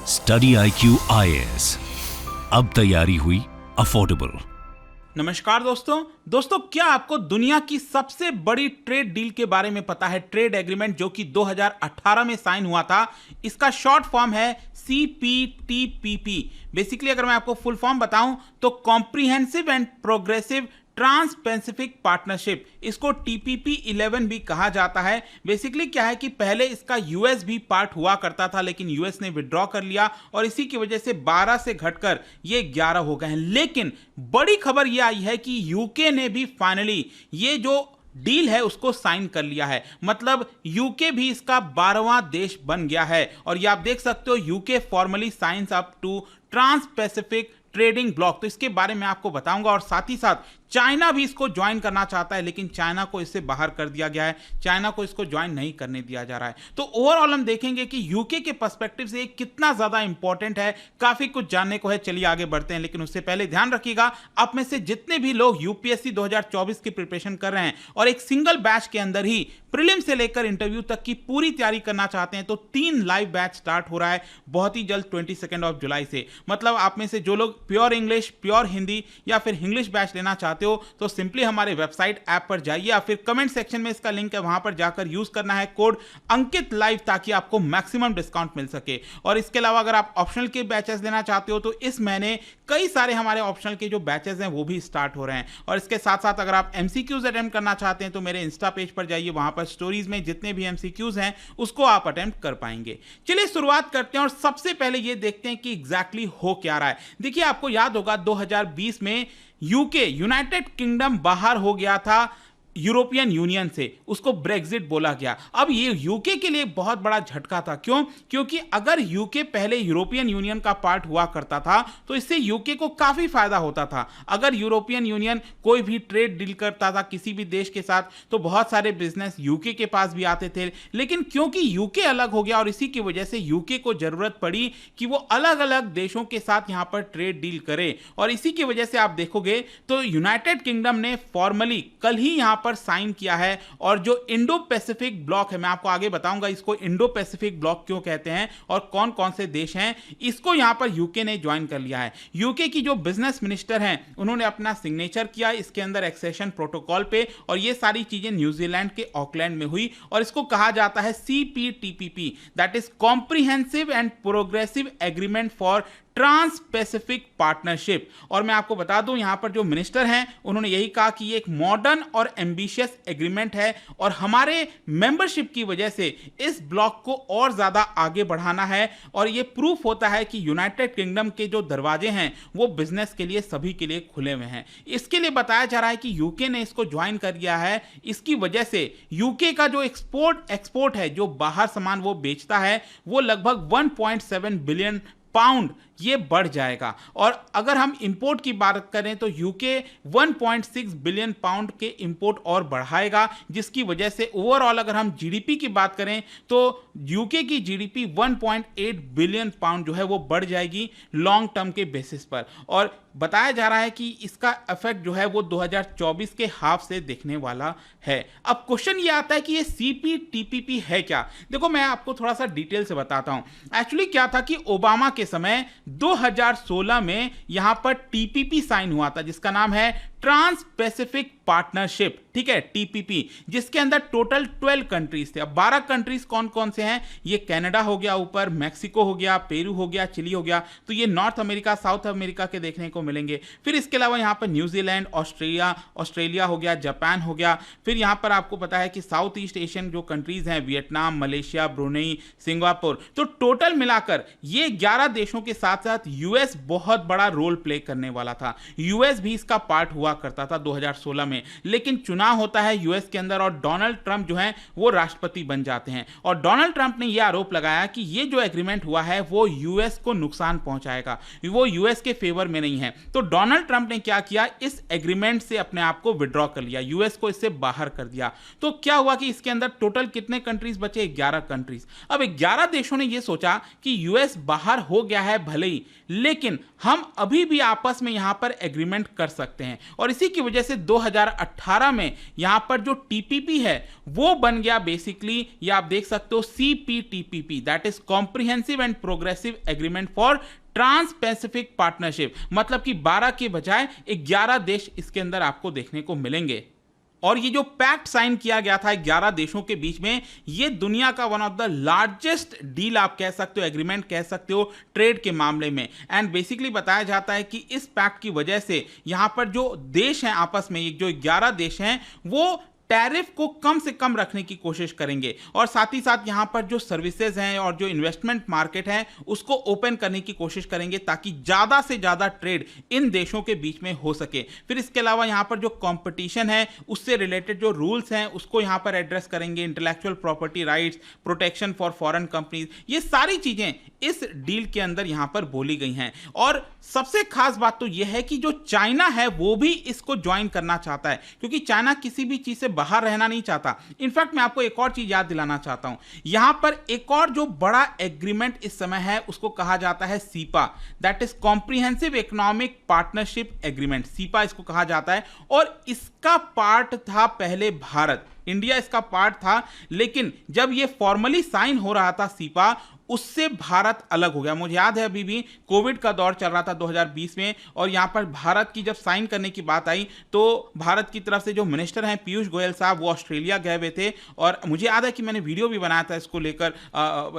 Study IQ IAS, अब तैयारी हुई अफोर्डेबल। नमस्कार दोस्तों, क्या आपको दुनिया की सबसे बड़ी ट्रेड डील के बारे में पता है? ट्रेड एग्रीमेंट जो कि 2018 में साइन हुआ था, इसका शॉर्ट फॉर्म है CPTPP। बेसिकली अगर मैं आपको फुल फॉर्म बताऊं तो comprehensive and progressive trans pacific partnership, इसको TPP-11 भी कहा जाता है। बेसिकली क्या है कि पहले इसका यूएस भी पार्ट हुआ करता था, लेकिन यूएस ने विड्रॉ कर लिया और इसी की वजह से 12 से घटकर ये 11 हो गए हैं। लेकिन बड़ी खबर ये आई है कि यूके ने भी फाइनली ये जो डील है उसको साइन कर लिया है। मतलब यूके भी इसका 12वां देश बन गया है। और ये आप देख सकते हो, UK formally signs up to trans pacific trading bloc. तो इसके बारे में आपको बताऊंगा। और साथ ही साथ चाइना भी इसको ज्वाइन करना चाहता है, लेकिन चाइना को इससे बाहर कर दिया गया है। चाइना को इसको ज्वाइन नहीं करने दिया जा रहा है। तो ओवरऑल हम देखेंगे कि यूके के पर्सपेक्टिव से कितना ज्यादा इंपॉर्टेंट है। काफी कुछ जानने को है, चलिए आगे बढ़ते हैं। लेकिन उससे पहले ध्यान रखिएगा, आप में से जितने भी लोग यूपीएससी 2024 की प्रिपरेशन कर रहे हैं और एक सिंगल बैच के अंदर ही प्रीलिम से लेकर इंटरव्यू तक की पूरी तैयारी करना चाहते हैं, तो 3 लाइव बैच स्टार्ट हो रहा है बहुत ही जल्द 22 जुलाई से। मतलब आप में से जो लोग प्योर इंग्लिश, प्योर हिंदी या फिर इंग्लिश बैच लेना चाहते हो तो सिंपली हमारे वेबसाइट ऐप पर जाइए या फिर कमेंट सेक्शन में इसका लिंक है, वहां पर जाकर यूज करना है कोड अंकित लाइव, ताकि आपको मैक्सिमम डिस्काउंट मिल सके। और इसके अलावा अगर आप ऑप्शनल के बैचेस लेना चाहते हो तो इस महीने कई सारे हमारे ऑप्शनल के जो बैचेस हैं वो भी स्टार्ट हो रहे हैं। और इसके साथ साथ अगर आप MCQs अटेम्प्ट करना चाहते हैं तो मेरे इंस्टा पेज पर जाइए, वहां पर स्टोरीज में जितने भी MCQs हैं उसको आप अटेम्प्ट कर पाएंगे। चलिए शुरुआत करते हैं और सबसे पहले ये देखते हैं कि एग्जैक्टली हो क्या रहा है। देखिए, आपको याद होगा 2020 में यूके, यूनाइटेड किंगडम बाहर हो गया था यूरोपियन यूनियन से, उसको ब्रेग्जिट बोला गया। अब ये यूके के लिए बहुत बड़ा झटका था। क्यों? क्योंकि अगर यूके पहले यूरोपियन यूनियन का पार्ट हुआ करता था तो इससे यूके को काफी फायदा होता था। अगर यूरोपियन यूनियन कोई भी ट्रेड डील करता था किसी भी देश के साथ तो बहुत सारे बिजनेस यूके के पास भी आते थे। लेकिन क्योंकि यूके अलग हो गया और इसी की वजह से यूके को जरूरत पड़ी कि वो अलग अलग देशों के साथ यहां पर ट्रेड डील करे। और इसी की वजह से आप देखोगे तो यूनाइटेड किंगडम ने फॉर्मली कल ही यहां पर साइन किया है। और जो इंडो पैसिफिक ब्लॉक है, मैं आपको आगे बताऊंगा इसको इंडो पैसिफिक ब्लॉक क्यों कहते हैं और कौन कौन से देश हैं, इसको यहां पर यूके ने ज्वाइन कर लिया है। यूके की जो बिजनेस मिनिस्टर हैं उन्होंने अपना सिग्नेचर किया इसके अंदर एक्सेशन प्रोटोकॉल पे, और ये सारी चीजें न्यूजीलैंड के ऑकलैंड में हुई। और इसको कहा जाता है CPTPP, that is comprehensive and progressive agreement for trans pacific partnership. और मैं आपको बता दूं, यहां पर जो मिनिस्टर हैं उन्होंने यही कहा कि ये एक मॉडर्न और एम्बिशियस एग्रीमेंट है और हमारे मेंबरशिप की वजह से इस ब्लॉक को और ज्यादा आगे बढ़ाना है। और ये प्रूफ होता है कि यूनाइटेड किंगडम के जो दरवाजे हैं वो बिजनेस के लिए सभी के लिए खुले हुए हैं। इसके लिए बताया जा रहा है कि यूके ने इसको ज्वाइन कर लिया है। इसकी वजह से यूके का जो एक्सपोर्ट है, जो बाहर सामान वो बेचता है, वो लगभग 1.7 बिलियन पाउंड ये बढ़ जाएगा। और अगर हम इंपोर्ट की बात करें तो यूके 1.6 बिलियन पाउंड के इंपोर्ट और बढ़ाएगा, जिसकी वजह से ओवरऑल अगर हम जीडीपी की बात करें तो यूके की जीडीपी 1.8 बिलियन पाउंड जो है वो बढ़ जाएगी लॉन्ग टर्म के बेसिस पर। और बताया जा रहा है कि इसका इफेक्ट जो है वो 2024 के हाफ से दिखने वाला है। अब क्वेश्चन ये आता है कि ये CPTPP है क्या? देखो, मैं आपको थोड़ा सा डिटेल से बताता हूं। एक्चुअली क्या था कि ओबामा के समय 2016 में यहां पर TPP साइन हुआ था, जिसका नाम है ट्रांस पैसिफिक पार्टनरशिप, ठीक है, TPP, जिसके अंदर टोटल 12 कंट्रीज थे। अब 12 कंट्रीज कौन कौन से हैं? ये कनाडा हो गया, ऊपर मैक्सिको हो गया, पेरू हो गया, चिली हो गया। तो ये नॉर्थ अमेरिका, साउथ अमेरिका के देखने को मिलेंगे। फिर इसके अलावा यहाँ पर न्यूजीलैंड, ऑस्ट्रेलिया हो गया, जापान हो गया। फिर यहाँ पर आपको पता है कि साउथ ईस्ट एशियन जो कंट्रीज हैं, वियतनाम, मलेशिया, ब्रुनेई, सिंगापुर। तो टोटल मिलाकर ये 11 देशों के साथ साथ यूएस बहुत बड़ा रोल प्ले करने वाला था। यूएस भी इसका पार्ट हुआ करता था 2016 में, लेकिन चुनाव होता है यूएस के अंदर और डोनाल्ड ट्रंप जो हैं वो राष्ट्रपति बन जाते हैं। और डोनाल्ड ट्रंप ने यह आरोप लगाया कि ये जो एग्रीमेंट हुआ है वो यूएस को नुकसान पहुंचाएगा, वो यूएस के फेवर में नहीं है। तो डोनाल्ड ट्रंप ने क्या किया, इस एग्रीमेंट से अपने आप को विड्रॉ कर लिया, यूएस को इससे बाहर कर दिया। तो क्या हुआ कि इसके अंदर टोटल कितने कंट्रीज बचे? 11 कंट्रीज। अब 11 देशों ने यह सोचा कि यूएस बाहर हो गया है भले ही, लेकिन हम अभी भी आपस में यहां पर एग्रीमेंट कर सकते हैं। और और इसी की वजह से 2018 में यहां पर जो टीपीपी है वो बन गया बेसिकली, ये आप देख सकते हो CPTPP, that is comprehensive and progressive agreement for trans pacific partnership. मतलब कि 12 के बजाय 11 देश इसके अंदर आपको देखने को मिलेंगे। और ये जो पैक्ट साइन किया गया था 11 देशों के बीच में, ये दुनिया का one of the largest deal आप कह सकते हो, एग्रीमेंट कह सकते हो ट्रेड के मामले में। एंड बेसिकली बताया जाता है कि इस पैक्ट की वजह से यहां पर जो देश हैं आपस में, जो 11 देश हैं, वो टैरिफ को कम से कम रखने की कोशिश करेंगे और साथ ही साथ यहां पर जो सर्विसेज हैं और जो इन्वेस्टमेंट मार्केट है उसको ओपन करने की कोशिश करेंगे ताकि ज्यादा से ज्यादा ट्रेड इन देशों के बीच में हो सके। फिर इसके अलावा यहां पर जो कंपटीशन है उससे रिलेटेड जो रूल्स हैं उसको यहां पर एड्रेस करेंगे, intellectual property rights, protection for foreign companies, ये सारी चीजें इस डील के अंदर यहां पर बोली गई हैं। और सबसे खास बात तो यह है कि जो चाइना है वो भी इसको ज्वाइन करना चाहता है, क्योंकि चाइना किसी भी चीज से बाहर रहना नहीं चाहता। इनफैक्ट मैं आपको एक और चीज याद दिलाना चाहता हूं, यहां पर एक और जो बड़ा एग्रीमेंट इस समय है उसको कहा जाता है cepa, that is comprehensive economic partnership agreement, cepa इसको कहा जाता है। और इसका पार्ट था पहले भारत, इंडिया इसका पार्ट था, लेकिन जब यह फॉर्मली साइन हो रहा था सीपा, उससे भारत अलग हो गया। मुझे याद है अभी भी कोविड का दौर चल रहा था 2020 में, और यहां पर भारत की जब साइन करने की बात आई तो भारत की तरफ से जो मिनिस्टर हैं पीयूष गोयल साहब, वो ऑस्ट्रेलिया गए हुए थे। और मुझे याद है कि मैंने वीडियो भी बनाया था इसको लेकर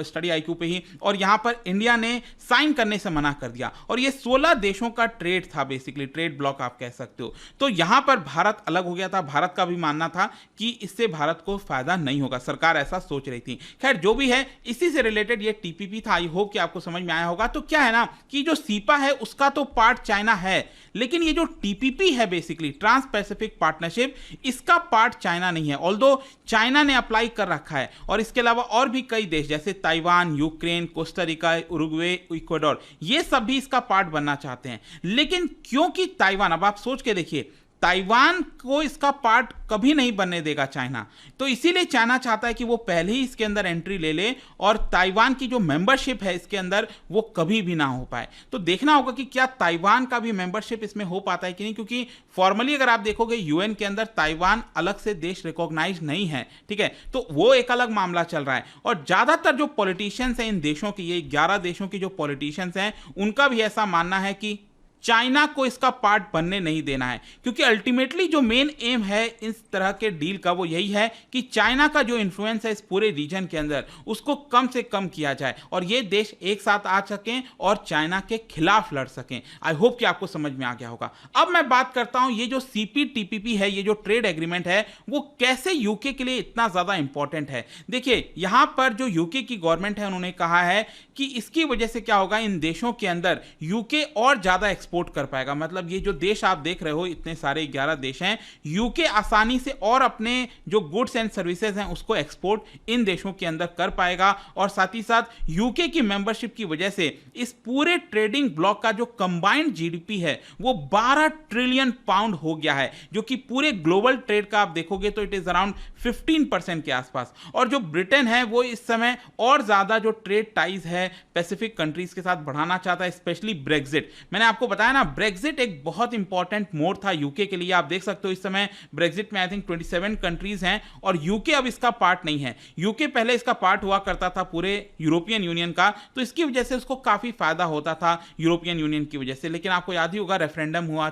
स्टडी IQ पे ही, और यहां पर इंडिया ने साइन करने से मना कर दिया। और ये 16 देशों का ट्रेड था, बेसिकली ट्रेड ब्लॉक आप कह सकते हो। तो यहां पर भारत अलग हो गया था। भारत का भी मानना था कि इससे भारत को फायदा नहीं होगा, सरकार ऐसा सोच रही थी। खैर जो भी है, इसी से रिलेटेड ये टीपीपी था। आई होप कि आपको समझ में आया होगा। तो क्या है ना कि जो सीपा है उसका तो पार्ट चाइना है, लेकिन ये जो टीपीपी है बेसिकली ट्रांस पैसिफिक पार्टनरशिप, इसका पार्ट चाइना नहीं है। ऑल्दो चाइना ने अप्लाई कर रखा है, और इसके अलावा और भी कई देश जैसे Taiwan, Ukraine, Costa Rica, Uruguay, Ecuador, ये सब भी इसका पार्ट बनना चाहते हैं। लेकिन क्योंकि ताइवान, अब आप सोच के देखिए, ताइवान को इसका पार्ट कभी नहीं बनने देगा चाइना, तो इसीलिए चाइना चाहता है कि वो पहले ही इसके अंदर एंट्री ले ले और ताइवान की जो मेंबरशिप है इसके अंदर वो कभी भी ना हो पाए। तो देखना होगा कि क्या ताइवान का भी मेंबरशिप इसमें हो पाता है कि नहीं, क्योंकि फॉर्मली अगर आप देखोगे यूएन के अंदर ताइवान अलग से देश रिकॉग्नाइज नहीं है, ठीक है, तो वो एक अलग मामला चल रहा है। और ज्यादातर जो पॉलिटिशियंस हैं इन देशों के, ये 11 देशों के जो पॉलिटिशियंस हैं, उनका भी ऐसा मानना है कि चाइना को इसका पार्ट बनने नहीं देना है, क्योंकि अल्टीमेटली जो मेन एम है इस तरह के डील का वो यही है कि चाइना का जो इन्फ्लुएंस है इस पूरे रीजन के अंदर उसको कम से कम किया जाए और ये देश एक साथ आ सकें और चाइना के खिलाफ लड़ सकें। आई होप कि आपको समझ में आ गया होगा। अब मैं बात करता हूं ये जो CPTPP है, ये जो ट्रेड एग्रीमेंट है, वो कैसे यूके के लिए इतना ज्यादा इंपॉर्टेंट है। देखिए यहां पर जो यूके की गवर्नमेंट है उन्होंने कहा है कि इसकी वजह से क्या होगा, इन देशों के अंदर यूके और ज्यादा एक्सपोर्ट कर पाएगा। मतलब ये जो देश आप देख रहे हो, इतने सारे 11 देश हैं, यूके आसानी से और अपने जो गुड्स एंड सर्विसेज हैं उसको एक्सपोर्ट इन देशों के अंदर कर पाएगा। और साथ ही साथ यूके की मेंबरशिप की वजह से इस पूरे ट्रेडिंग ब्लॉक का जो कंबाइंड जीडीपी है वो 12 ट्रिलियन पाउंड हो गया है, जो कि पूरे ग्लोबल ट्रेड का आप देखोगे तो इट इज अराउंड 15% के आसपास। और जो ब्रिटेन है वो इस समय और ज्यादा जो ट्रेड टाइज है पैसिफिक कंट्रीज के साथ बढ़ाना चाहता है, स्पेशली ब्रेक्जिट। मैंने आपको बताया ना, ब्रेक्जिट एक बहुत इंपॉर्टेंट मोड़ था यूके के लिए। आप देख सकते हो इस समय ब्रेक्जिट में आई थिंक 27 कंट्रीज हैं और यूके अब इसका पार्ट नहीं है। यूके पहले इसका पार्ट हुआ करता था पूरे यूरोपियन यूनियन का, तो इसकी वजह से उसको काफी फायदा होता था यूरोपियन यूनियन की वजह से। लेकिन आपको याद ही होगा रेफरेंडम हुआ,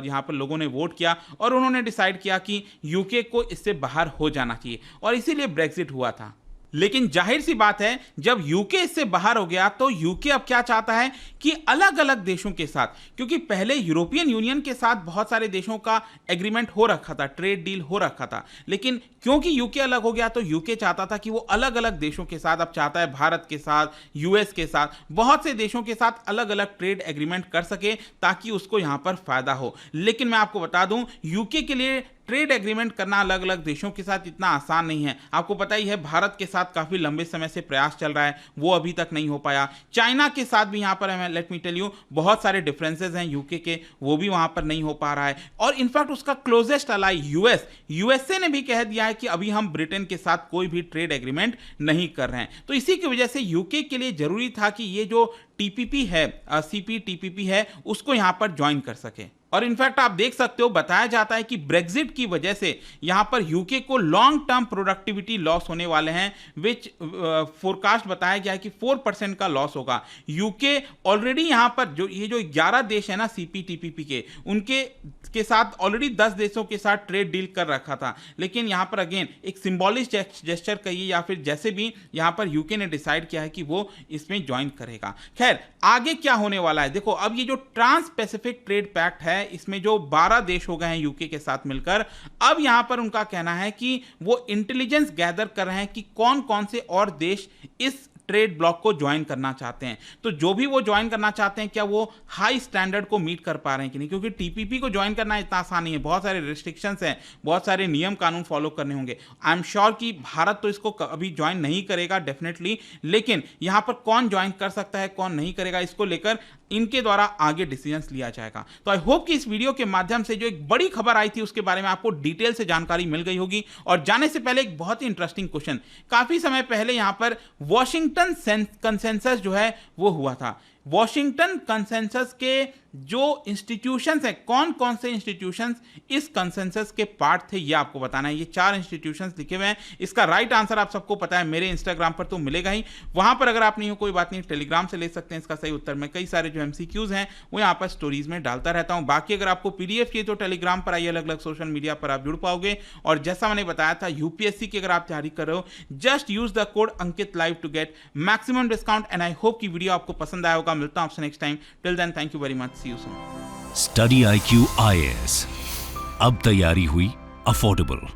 यहां पर लोगों ने वोट किया और उन्होंने डिसाइड किया कि यूके को इससे बाहर हो जाना चाहिए और इसीलिए ब्रेक्जिट हुआ था। लेकिन जाहिर सी बात है जब यूके इससे बाहर हो गया तो यूके अब क्या चाहता है कि अलग अलग देशों के साथ, क्योंकि पहले यूरोपियन यूनियन के साथ बहुत सारे देशों का एग्रीमेंट हो रखा था, ट्रेड डील हो रखा था, लेकिन क्योंकि यूके अलग हो गया तो यूके चाहता था कि वो अलग अलग देशों के साथ, अब चाहता है भारत के साथ, यूएस के साथ, बहुत से देशों के साथ अलग अलग ट्रेड एग्रीमेंट कर सके ताकि उसको यहां पर फायदा हो। लेकिन मैं आपको बता दूं यूके के लिए ट्रेड एग्रीमेंट करना अलग अलग देशों के साथ इतना आसान नहीं है। आपको पता ही है भारत के साथ काफी लंबे समय से प्रयास चल रहा है, वो अभी तक नहीं हो पाया। चाइना के साथ भी यहां पर लेट मी टेल यू बहुत सारे डिफरेंसेस हैं यूके के, वो भी वहां पर नहीं हो पा रहा है। और इनफैक्ट उसका क्लोजेस्ट अलाई यूएसए ने भी कह दिया है कि अभी हम ब्रिटेन के साथ कोई भी ट्रेड एग्रीमेंट नहीं कर रहे हैं। तो इसी की वजह से यूके के लिए जरूरी था कि ये जो टीपीपी है, CPTPP है, उसको यहां पर ज्वाइन कर सके। और इनफैक्ट आप देख सकते हो, बताया जाता है कि ब्रेग्जिट की वजह से यहां पर यूके को लॉन्ग टर्म प्रोडक्टिविटी लॉस होने वाले हैं, विच फोरकास्ट बताया गया है कि 4% का लॉस होगा। यूके ऑलरेडी यहां पर जो 11 देश है ना सीपीटीपीपी के, उनके साथ ऑलरेडी 10 देशों के साथ ट्रेड डील कर रखा था, लेकिन यहां पर अगेन एक सिंबॉलिक जेस्चर कहिए या फिर जैसे भी यहां पर यूके ने डिसाइड किया है कि वो इसमें ज्वाइन करेगा। खैर आगे क्या होने वाला है, देखो अब ये जो ट्रांस पैसिफिक ट्रेड पैक्ट है, इसमें जो 12 देश हो गए हैं यूके के साथ मिलकर, अब यहां पर उनका कहना है कि वो इंटेलिजेंस गैदर कर रहे हैं कि कौन कौन से और देश इस ट्रेड ब्लॉक को ज्वाइन करना चाहते हैं। तो जो भी वो ज्वाइन करना चाहते हैं, क्या वो हाई स्टैंडर्ड को मीट कर पा रहे हैं कि नहीं, क्योंकि टीपीपी को ज्वाइन करना इतना आसान नहीं है, बहुत सारे रिस्ट्रिक्शंस हैं, बहुत सारे नियम कानून फॉलो करने होंगे। आई एम श्योर कि भारत तो इसको अभी ज्वाइन नहीं करेगा डेफिनेटली, लेकिन यहां पर कौन ज्वाइन कर सकता है कौन नहीं करेगा, इसको लेकर इनके द्वारा आगे डिसीजंस लिया जाएगा। तो आई होप कि इस वीडियो के माध्यम से जो एक बड़ी खबर आई थी उसके बारे में आपको डिटेल से जानकारी मिल गई होगी। और जाने से पहले एक बहुत ही इंटरेस्टिंग क्वेश्चन, काफी समय पहले यहां पर वॉशिंगटन कंसेंसस जो है वो हुआ था। वॉशिंगटन कंसेंसस के जो इंस्टीट्यूशंस हैं, कौन कौन से इंस्टीट्यूशंस इस कंसेंसस के पार्ट थे, ये आपको बताना है। ये 4 इंस्टीट्यूशंस लिखे हुए हैं। इसका राइट आंसर आप सबको पता है, मेरे इंस्टाग्राम पर तो मिलेगा ही, वहां पर अगर आप नहीं हो कोई बात नहीं, टेलीग्राम से ले सकते हैं इसका सही उत्तर। मैं कई सारे जो MCQs हैं वो यहाँ पर स्टोरीज में डालता रहता हूँ। बाकी अगर आपको PDF चाहिए तो टेलीग्राम पर आइए, अलग अलग सोशल मीडिया पर आप जुड़ पाओगे। और जैसा मैंने बताया था, यूपीएससी की अगर आप तैयारी कर रहे हो, just use the code Ankit live to get maximum discount. And I hope की वीडियो आपको पसंद आया होगा। मिलता हूं आपसे next time. Till then, thank you very much, see you soon. Study IQ IAS, अब तैयारी हुई अफोर्डेबल।